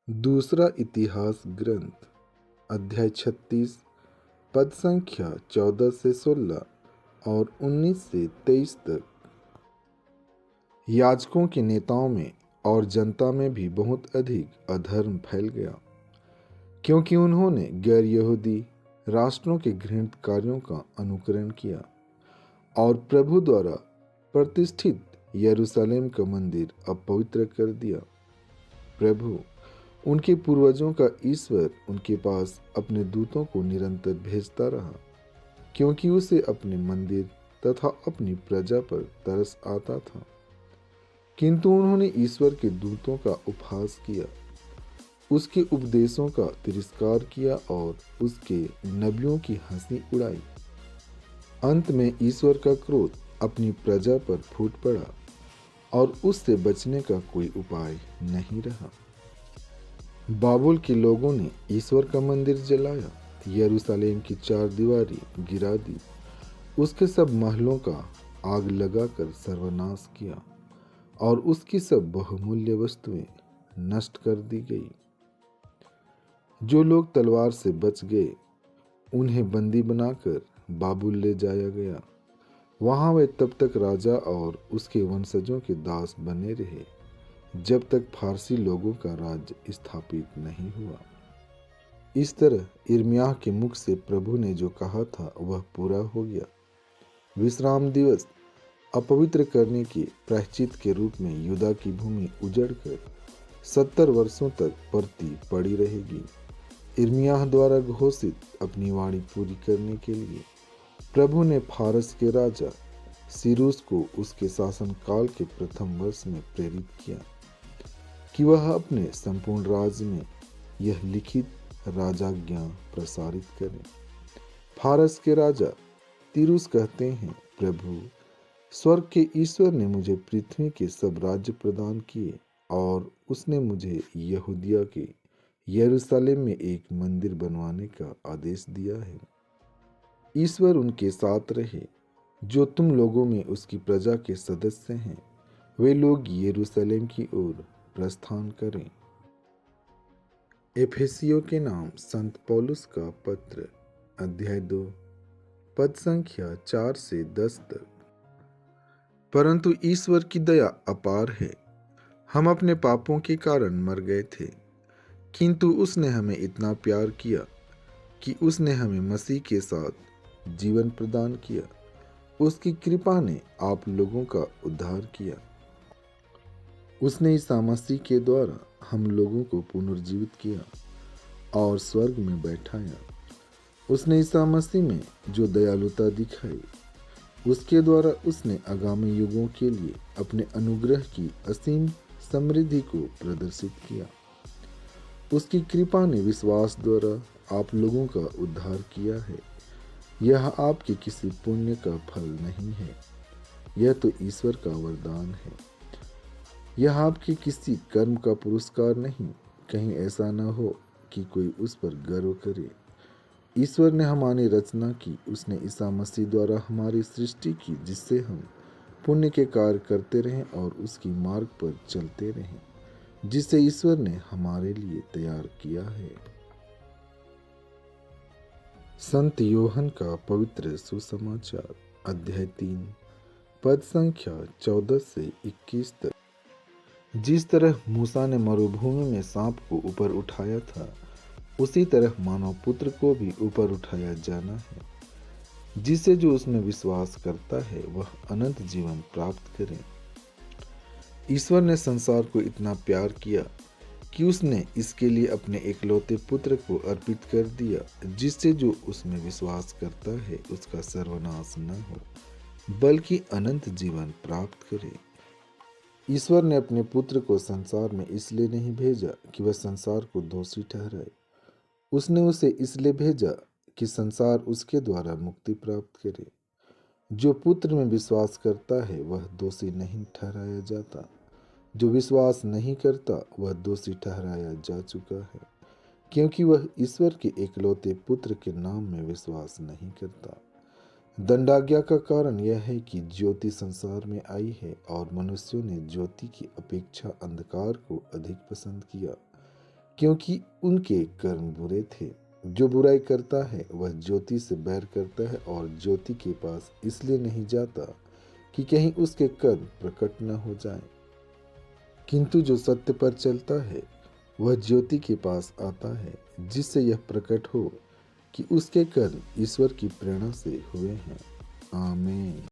दूसरा इतिहास ग्रंथ अध्याय 36 पद संख्या 14 से 16 और 19 से 23 तक। याजकों के नेताओं में और जनता में भी बहुत अधिक अधर्म फैल गया, क्योंकि उन्होंने गैर यहूदी राष्ट्रों के घृणित कार्यों का अनुकरण किया और प्रभु द्वारा प्रतिष्ठित यरूशलेम का मंदिर अपवित्र कर दिया। प्रभु उनके पूर्वजों का ईश्वर उनके पास अपने दूतों को निरंतर भेजता रहा, क्योंकि उसे अपने मंदिर तथा अपनी प्रजा पर तरस आता था। किंतु उन्होंने ईश्वर के दूतों का उपहास किया, उसके उपदेशों का तिरस्कार किया और उसके नबियों की हंसी उड़ाई। अंत में ईश्वर का क्रोध अपनी प्रजा पर फूट पड़ा और उससे बचने का कोई उपाय नहीं रहा। बाबुल के लोगों ने ईश्वर का मंदिर जलाया, यरूशलेम की चार दीवारी गिरा दी, उसके सब महलों का आग लगाकर सर्वनाश किया और उसकी सब बहुमूल्य वस्तुएं नष्ट कर दी गई। जो लोग तलवार से बच गए उन्हें बंदी बनाकर बाबुल ले जाया गया। वहां वे तब तक राजा और उसके वंशजों के दास बने रहे जब तक फारसी लोगों का राज्य स्थापित नहीं हुआ। इस तरह यिर्मयाह के मुख से प्रभु ने जो कहा था वह पूरा हो गया। विश्राम दिवस अपवित्र करने के प्रायश्चित के रूप में यूदा की भूमि उजड़कर 70 वर्षों तक पड़ती पड़ी रहेगी। यिर्मयाह द्वारा घोषित अपनी वाणी पूरी करने के लिए प्रभु ने फारस के राजा सीरूस को उसके शासनकाल के प्रथम वर्ष में प्रेरित किया कि वह अपने संपूर्ण राज्य में यह लिखित राजाज्ञा प्रसारित करें। फारस के राजा तीरूस कहते हैं, प्रभु स्वर्ग के ईश्वर ने मुझे पृथ्वी के सब राज्य प्रदान किए और उसने मुझे यहूदिया के यरूशलेम में एक मंदिर बनवाने का आदेश दिया है। ईश्वर उनके साथ रहे जो तुम लोगों में उसकी प्रजा के सदस्य हैं। वे लोग यरूशलेम की ओर प्रस्थान करें। एफेसियों के नाम संत पौलुस का पत्र अध्याय 2 पद संख्या 4 से 10 तक। परंतु ईश्वर की दया अपार है। हम अपने पापों के कारण मर गए थे, किंतु उसने हमें इतना प्यार किया कि उसने हमें मसीह के साथ जीवन प्रदान किया। उसकी कृपा ने आप लोगों का उद्धार किया। उसने ईसा मसीह के द्वारा हम लोगों को पुनर्जीवित किया और स्वर्ग में बैठाया। उसने ईसा मसीह में जो दयालुता दिखाई, उसके द्वारा उसने आगामी युगों के लिए अपने अनुग्रह की असीम समृद्धि को प्रदर्शित किया। उसकी कृपा ने विश्वास द्वारा आप लोगों का उद्धार किया है। यह आपके किसी पुण्य का फल नहीं है, यह तो ईश्वर का वरदान है। यह आपके किसी कर्म का पुरस्कार नहीं, कहीं ऐसा न हो कि कोई उस पर गर्व करे। ईश्वर ने हमारी रचना की, उसने ईसा मसीह द्वारा हमारी सृष्टि की, जिससे हम पुण्य के कार्य करते रहें और उसकी मार्ग पर चलते रहें, जिसे ईश्वर ने हमारे लिए तैयार किया है। संत योहन का पवित्र सुसमाचार अध्याय 3 पद संख्या 14 से 21 तक। जिस तरह मूसा ने मरुभूमि में सांप को ऊपर उठाया था, उसी तरह मानव पुत्र को भी ऊपर उठाया जाना है, जिससे जो उसमें विश्वास करता है वह अनंत जीवन प्राप्त करे। ईश्वर ने संसार को इतना प्यार किया कि उसने इसके लिए अपने एकलौते पुत्र को अर्पित कर दिया, जिससे जो उसमें विश्वास करता है उसका सर्वनाश न हो, बल्कि अनंत जीवन प्राप्त करे। ईश्वर ने अपने पुत्र को संसार में इसलिए नहीं भेजा कि वह संसार को दोषी ठहराए। उसने उसे इसलिए भेजा कि संसार उसके द्वारा मुक्ति प्राप्त करे। जो पुत्र में विश्वास करता है वह दोषी नहीं ठहराया जाता, जो विश्वास नहीं करता वह दोषी ठहराया जा चुका है, क्योंकि वह ईश्वर के एकलौते पुत्र के नाम में विश्वास नहीं करता। दंडाज्ञा का कारण यह है कि ज्योति संसार में आई है और मनुष्यों ने ज्योति की अपेक्षा अंधकार को अधिक पसंद किया, क्योंकि उनके कर्म बुरे थे। जो बुराई करता है वह ज्योति से बैर करता है और ज्योति के पास इसलिए नहीं जाता कि कहीं उसके कर्म प्रकट न हो जाएं। किंतु जो सत्य पर चलता है वह ज्योति के पास आता है, जिससे यह प्रकट हो कि उसके कर्म ईश्वर की प्रेरणा से हुए हैं। आमीन।